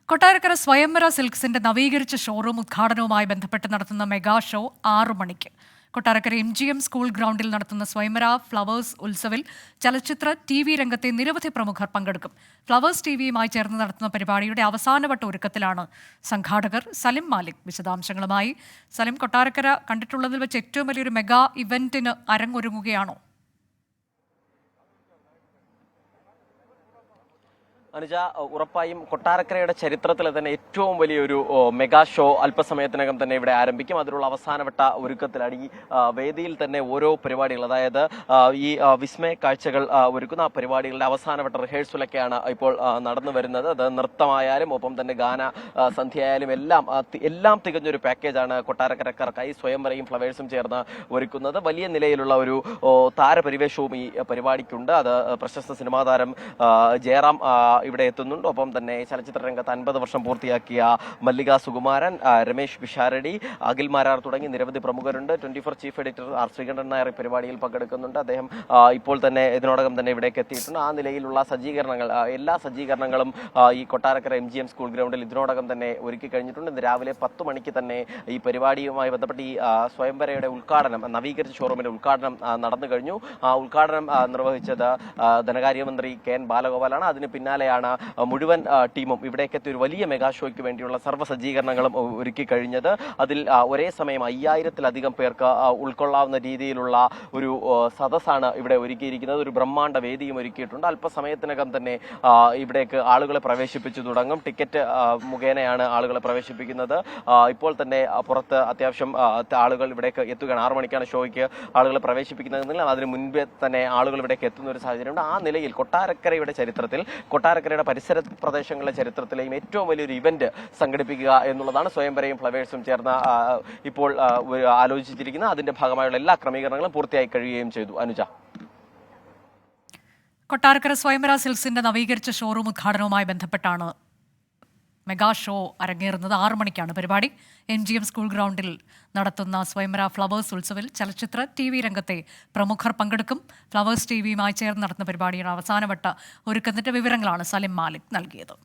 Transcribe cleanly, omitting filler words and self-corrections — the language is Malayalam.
കൊട്ടാരക്കര സ്വയംവര സിൽക്സിന്റെ നവീകരിച്ച ഷോറൂം ഉദ്ഘാടനവുമായി ബന്ധപ്പെട്ട് നടത്തുന്ന മെഗാ ഷോ 6 മണിക്ക് കൊട്ടാരക്കര MGM സ്കൂൾ ഗ്രൗണ്ടിൽ നടത്തുന്ന സ്വയംവര ഫ്ലവേഴ്സ് ഉത്സവിൽ ചലച്ചിത്ര TV രംഗത്തെ നിരവധി പ്രമുഖർ പങ്കെടുക്കും. ഫ്ലവേഴ്സ് TVയുമായി ചേർന്ന് നടത്തുന്ന പരിപാടിയുടെ അവസാനവട്ട ഒരുക്കത്തിലാണ് സംഘാടകർ. സലിം മാലിക് വിശദാംശങ്ങളുമായി. സലിം, കൊട്ടാരക്കര കണ്ടിട്ടുള്ളതിൽ വെച്ച് ഏറ്റവും വലിയൊരു മെഗാ ഇവന്റിന് അരങ്ങൊരുങ്ങുകയാണോ? അനുജ, ഉറപ്പായും കൊട്ടാരക്കരയുടെ ചരിത്രത്തിലെ തന്നെ ഏറ്റവും വലിയൊരു മെഗാ ഷോ അല്പസമയത്തിനകം തന്നെ ഇവിടെ ആരംഭിക്കും. അതിനുള്ള അവസാനവട്ട ഒരുക്കത്തിലാണ് ഈ വേദിയിൽ തന്നെ ഓരോ പരിപാടികൾ, അതായത് ഈ വിസ്മയ കാഴ്ചകൾ ഒരുക്കുന്ന പരിപാടികളുടെ അവസാനവട്ട റിഹേഴ്സലൊക്കെയാണ് ഇപ്പോൾ നടന്നു വരുന്നത്. അത് നൃത്തമായാലും ഒപ്പം തന്നെ ഗാന സന്ധ്യയായാലും എല്ലാം തികഞ്ഞൊരു പാക്കേജാണ് കൊട്ടാരക്കരക്കാർക്കായി സ്വയംവരയും ഫ്ലവേഴ്സും ചേർന്ന് ഒരുക്കുന്നത്. വലിയ നിലയിലുള്ള ഒരു താരപരിവേഷവും ഈ പരിപാടിക്കുണ്ട്. അത് പ്രശസ്ത സിനിമാ താരം ജയറാം ഇവിടെ എത്തുന്നുണ്ട്. ഒപ്പം തന്നെ ചലച്ചിത്ര രംഗത്ത് 50 വർഷം പൂർത്തിയാക്കിയ മല്ലിക സുകുമാരൻ, രമേശ് പിഷാരടി, അഖിൽ മാരാർ തുടങ്ങി നിരവധി പ്രമുഖരുണ്ട്. 24 chief editor R Sreekandan Nair പരിപാടിയിൽ പങ്കെടുക്കുന്നുണ്ട്. അദ്ദേഹം ഇപ്പോൾ തന്നെ ഇതിനോടകം തന്നെ ഇവിടേക്ക് എത്തിയിട്ടുണ്ട്. ആ നിലയിലുള്ള സജ്ജീകരണങ്ങൾ, എല്ലാ സജ്ജീകരണങ്ങളും ഈ കൊട്ടാരക്കര MGM സ്കൂൾ ഗ്രൗണ്ടിൽ ഇതിനോടകം തന്നെ ഒരുക്കി കഴിഞ്ഞിട്ടുണ്ട്. ഇന്ന് രാവിലെ 10 മണിക്ക് തന്നെ ഈ പരിപാടിയുമായി ബന്ധപ്പെട്ട് ഈ സ്വയംവരയുടെ ഉദ്ഘാടനം, നവീകരിച്ച ഷോറൂമിന്റെ ഉദ്ഘാടനം നടന്നു കഴിഞ്ഞു. ആ ഉദ്ഘാടനം നിർവഹിച്ചത് ധനകാര്യമന്ത്രി KN ബാലഗോപാലാണ്. അതിന് പിന്നാലെയാണ് മുഴുവൻ ടീമും ഇവിടേക്ക് എത്തിയ ഒരു വലിയ മെഗാ ഷോയ്ക്ക് വേണ്ടിയുള്ള സർവ്വ സജ്ജീകരണങ്ങളും ഒരുക്കി കഴിഞ്ഞത്. അതിൽ ഒരേ സമയം 5000-ലധികം പേർക്ക് ഉൾക്കൊള്ളാവുന്ന രീതിയിലുള്ള ഒരു സദസ്സാണ് ഇവിടെ ഒരുക്കിയിരിക്കുന്നത്. ഒരു ബ്രഹ്മാണ്ഡ വേദിയും ഒരുക്കിയിട്ടുണ്ട്. അല്പസമയത്തിനകം തന്നെ ഇവിടേക്ക് ആളുകളെ പ്രവേശിപ്പിച്ചു തുടങ്ങും. ടിക്കറ്റ് മുഖേനയാണ് ആളുകളെ പ്രവേശിപ്പിക്കുന്നത്. ഇപ്പോൾ തന്നെ പുറത്ത് അത്യാവശ്യം ആളുകൾ ഇവിടേക്ക് എത്തുകയാണ്. 6 മണിക്കാണ് ഷോയ്ക്ക് ആളുകളെ പ്രവേശിപ്പിക്കുന്നതെങ്കിൽ അതിന് മുൻപേ തന്നെ ആളുകൾ ഇവിടേക്ക് എത്തുന്ന ഒരു സാഹചര്യമുണ്ട്. ആ നിലയിൽ കൊട്ടാരക്കരയുടെ ചരിത്രത്തിൽ, കൊട്ടാരക്കരയുടെ പരിസര പ്രദേശങ്ങളിലെ ചരിത്രത്തിലെയും ഏറ്റവും വലിയൊരു ഇവന്റ് സംഘടിപ്പിക്കുക എന്നുള്ളതാണ് സ്വയംവരയും ഫ്ലവേഴ്സും ചേർന്ന് ഇപ്പോൾ ആലോചിച്ചിരിക്കുന്നത്. അതിന്റെ ഭാഗമായുള്ള എല്ലാ ക്രമീകരണങ്ങളും പൂർത്തിയായി കഴിയുകയും ചെയ്തു. അനുജ, കൊട്ടാരക്കര സ്വയംവര സിൽക്സിന്റെ നവീകരിച്ച ഷോറൂം ഉദ്ഘാടനവുമായി ബന്ധപ്പെട്ടാണ് മെഗാ ഷോ അരങ്ങേറുന്നത്. 6 മണിക്കാണ് പരിപാടി. MGM സ്കൂൾ ഗ്രൗണ്ടിൽ നടത്തുന്ന സ്വയംവര ഫ്ലവേഴ്സ് ഉത്സവിൽ ചലച്ചിത്ര TV രംഗത്തെ പ്രമുഖർ പങ്കെടുക്കും. ഫ്ലവേഴ്സ് TVയുമായി ചേർന്ന് നടത്തുന്ന പരിപാടിയുടെ അവസാനവട്ട ഒരുക്കത്തിന്റെ വിവരങ്ങളാണ് സലിം മാലിക് നൽകിയത്.